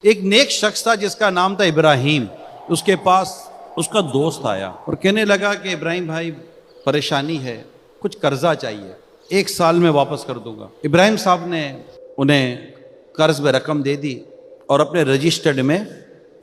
ایک نیک شخص تھا جس کا نام تھا ابراہیم. اس کے پاس اس کا دوست آیا اور کہنے لگا کہ ابراہیم بھائی پریشانی ہے، کچھ قرضہ چاہیے، 1 سال میں واپس کر دوں گا. ابراہیم صاحب نے انہیں قرض میں رقم دے دی اور اپنے رجسٹرڈ میں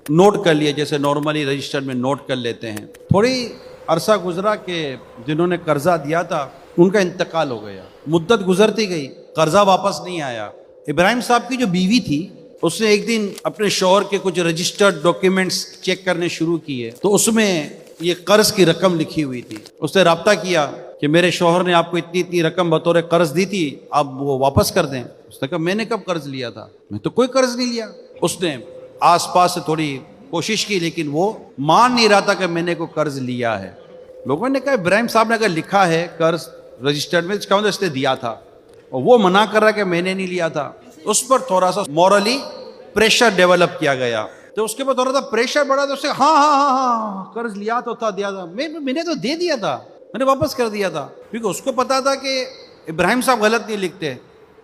نوٹ کر لیے، جیسے نارملی رجسٹرڈ میں نوٹ کر لیتے ہیں. تھوڑی عرصہ گزرا کہ جنہوں نے قرضہ دیا تھا ان کا انتقال ہو گیا. مدت گزرتی گئی، قرضہ واپس نہیں آیا. ابراہیم صاحب کی جو بیوی تھی اس نے ایک دن اپنے شوہر کے کچھ رجسٹرڈ ڈاکیومنٹس چیک کرنے شروع کیے تو اس میں یہ قرض کی رقم لکھی ہوئی تھی. اس نے رابطہ کیا کہ میرے شوہر نے آپ کو اتنی رقم بطور قرض دی تھی، آپ وہ واپس کر دیں. اس نے کہا میں نے کب قرض لیا تھا، میں تو کوئی قرض نہیں لیا. اس نے آس پاس سے تھوڑی کوشش کی لیکن وہ مان نہیں رہا تھا کہ میں نے کوئی قرض لیا ہے. لوگوں نے کہا ابراہیم صاحب نے اگر لکھا ہے قرض رجسٹرڈ میں، اس کا مطلب اس نے دیا تھا، اور وہ منع کر رہا کہ میں نے نہیں لیا تھا. اس پر تھوڑا سا مورلی پریشر ڈیولپ کیا گیا. تو اس کے بعد تھوڑا سا پریشر بڑھا تو اس سے ہاں قرض لیا تو تھا، دیا تھا، میں نے تو دے دیا تھا، میں نے واپس کر دیا تھا. کیونکہ اس کو پتا تھا کہ ابراہیم صاحب غلط نہیں لکھتے.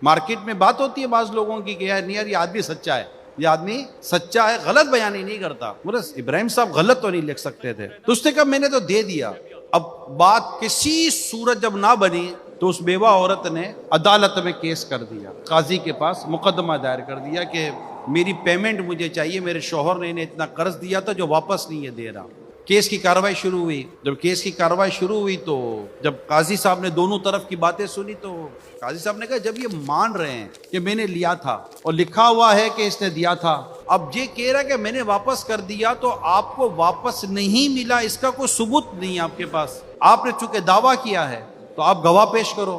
مارکیٹ میں بات ہوتی ہے بعض لوگوں کی کہ یار یہ آدمی سچا ہے، یہ آدمی سچا ہے، غلط بیانی نہیں کرتا. بس ابراہیم صاحب غلط تو نہیں لکھ سکتے تھے. تو اس نے کہا میں نے تو دے دیا. اب بات کسی صورت جب نہ بنی تو اس بیوہ عورت نے عدالت میں کیس کر دیا، قاضی کے پاس مقدمہ دائر کر دیا کہ میری پیمنٹ مجھے چاہیے، میرے شوہر نے انہیں اتنا قرض دیا تھا جو واپس نہیں ہے دے رہا. کیس کی کارروائی شروع ہوئی. جب کیس کی کارروائی شروع ہوئی تو جب قاضی صاحب نے دونوں طرف کی باتیں سنی تو قاضی صاحب نے کہا جب یہ مان رہے ہیں کہ میں نے لیا تھا اور لکھا ہوا ہے کہ اس نے دیا تھا، اب یہ کہہ رہا کہ میں نے واپس کر دیا تو آپ کو واپس نہیں ملا، اس کا کوئی ثبوت نہیں ہے آپ کے پاس. آپ نے چونکہ دعویٰ کیا ہے تو آپ گواہ پیش کرو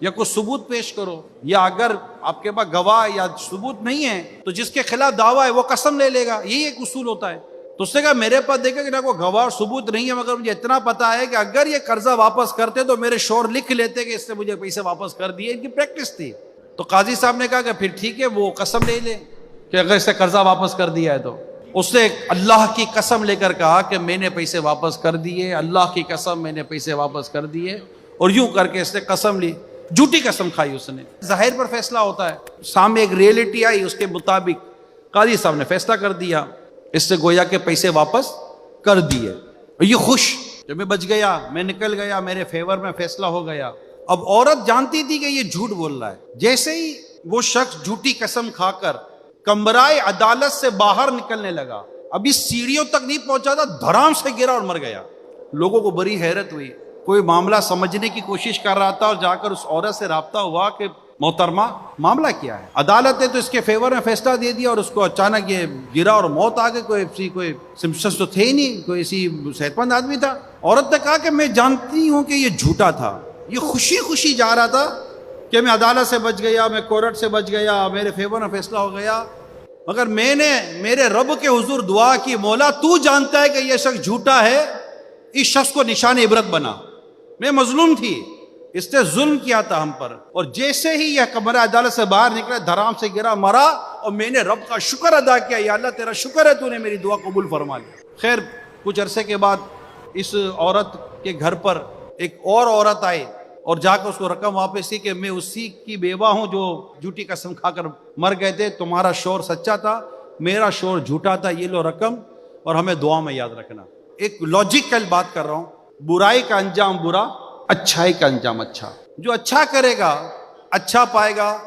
یا کوئی ثبوت پیش کرو، یا اگر آپ کے پاس گواہ یا ثبوت نہیں ہے تو جس کے خلاف دعویٰ ہے وہ قسم لے لے گا. یہی ایک اصول ہوتا ہے. تو اس نے کہا میرے پاس دیکھا کہ نہ کوئی گواہ اور ثبوت نہیں ہے، مگر مجھے اتنا پتا ہے کہ اگر یہ قرضہ واپس کرتے تو میرے شوہر لکھ لیتے کہ اس نے مجھے پیسے واپس کر دیے، ان کی پریکٹس تھی. تو قاضی صاحب نے کہا کہ پھر ٹھیک ہے، وہ قسم لے لے کہ اگر اس نے قرضہ واپس کر دیا ہے تو. اس نے اللہ کی قسم لے کر کہا کہ میں نے پیسے واپس کر دیے، اللہ کی قسم میں نے پیسے واپس کر دیے. اور یوں کر کے اس نے قسم لی، جھوٹی قسم کھائی اس نے. ظاہر پر فیصلہ ہوتا ہے، سامنے ایک ریئلٹی آئی، اس کے مطابق قاضی صاحب نے فیصلہ کر دیا، اس سے گویا کہ پیسے واپس کر دیے. یہ خوش کہ میں بچ گیا، میں نکل گیا، میرے فیور میں فیصلہ ہو گیا. اب عورت جانتی تھی کہ یہ جھوٹ بول رہا ہے. جیسے ہی وہ شخص جھوٹی قسم کھا کر کمرائے عدالت سے باہر نکلنے لگا، ابھی سیڑھیوں تک نہیں پہنچا تھا، دھڑام سے گرا اور مر گیا. لوگوں کو بڑی حیرت ہوئی. کوئی معاملہ سمجھنے کی کوشش کر رہا تھا اور جا کر اس عورت سے رابطہ ہوا کہ محترمہ معاملہ کیا ہے. عدالت نے تو اس کے فیور میں فیصلہ دے دیا اور اس کو اچانک یہ گرا اور موت آ گئی. کوئی سمپٹمز تو تھے ہی نہیں، کوئی اسی صحت مند آدمی تھا. عورت نے کہا کہ میں جانتی ہوں کہ یہ جھوٹا تھا. یہ خوشی خوشی جا رہا تھا کہ میں عدالت سے بچ گیا، میں کورٹ سے بچ گیا، میرے فیور میں فیصلہ ہو گیا. مگر میں نے میرے رب کے حضور دعا کی، مولا تو جانتا ہے کہ یہ شخص جھوٹا ہے، اس شخص کو نشان عبرت بنا. میں مظلوم تھی، اس نے ظلم کیا تھا ہم پر. اور جیسے ہی یہ کمرہ عدالت سے باہر نکلا، دھرام سے گرا، مرا، اور میں نے رب کا شکر ادا کیا، یا اللہ تیرا شکر ہے تو نے میری دعا قبول فرما لی. خیر کچھ عرصے کے بعد اس عورت کے گھر پر ایک اور عورت آئی اور جا کر اس کو رقم واپس کی کہ میں اسی کی بیوہ ہوں جو جھوٹی قسم کھا کر مر گئے تھے. تمہارا شوہر سچا تھا، میرا شوہر جھوٹا تھا، یہ لو رقم اور ہمیں دعا میں یاد رکھنا. ایک لاجیکل بات کر رہا ہوں. برائی کا انجام برا، اچھائی کا انجام اچھا. جو اچھا کرے گا اچھا پائے گا،